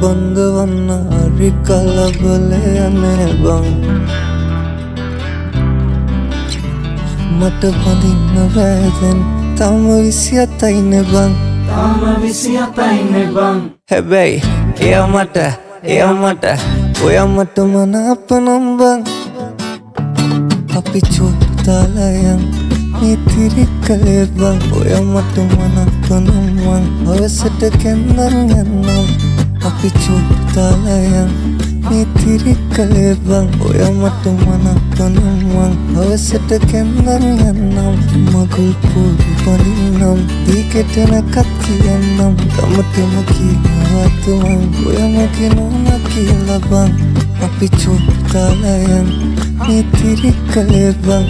බඳවන්න හරි කලබලයනේ බං මට බඳින්න බෑදැන් තම 27යිනේ බං හැබැයි එයා මට ඔයා මට මනාප නම් බං අපි චෝතාලයන් මේ තිරිකලේ බං ඔයා මට මනාප නම් බං අවසට කැන්දන් යන්නම් අපි චෝතාලයන් මේ තිරිකලේ බං ඔයා මට මනාප නම් බං අවසට කැන්දන් යන්නම් මගුල් පොඩි බලින්නම් දීකෙටනකත් කියන්නම් තමතම කියනවත් මං ඔයා මගේ නෝනා කියලා බං අපි චෝතාලයන් මේ තිරිකලේ බං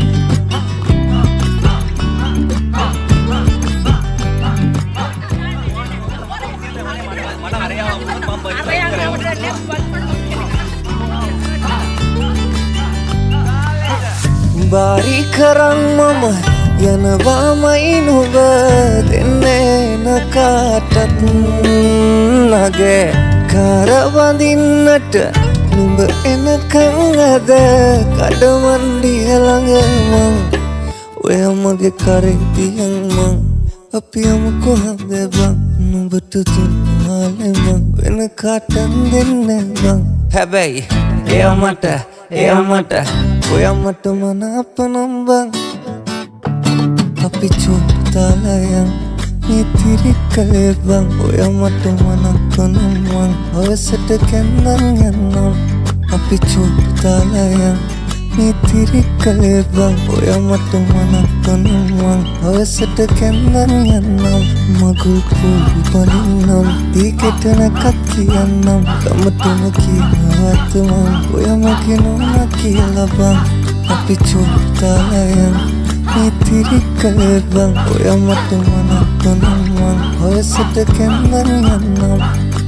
බාරි කරන් මම යනවාමයි නුඹ දෙන්නේ නකාටත් නගේ කරවඳින්නට නුඹ එනකං අද කඩමණ්ඩිය ළඟ මං ඔයා මගේ කරේ තියන් මං අපි යමු කොහොමද බං නුඹට තුන්මාලේ මං වෙන කාටත් දෙන්නේ බං හැබැයි එයා මට ඔයා මට මනාප නම් බං අපි චෝතාලයන් මේ තිරිකලේ බං ඔයා මට මනාප නම් බං අවසට කැන්දන් යන්නම් අපි චෝතාලයන් මේ තිරිකලේ බං ඔයා මට මනාප නම් බං අවසට කැන්දන් යන්නම් මගුල් පොඩි බලින්නම් දීකෙටනකත් කියන්නම් තමතම කියනවත් මං ඔයා මගේ නෝනා කියලා බං අපි චෝතාලයන් මේ තිරිකලේ බං ඔයා මට මනාප නම් බං අවසට කැන්දන් යන්නම්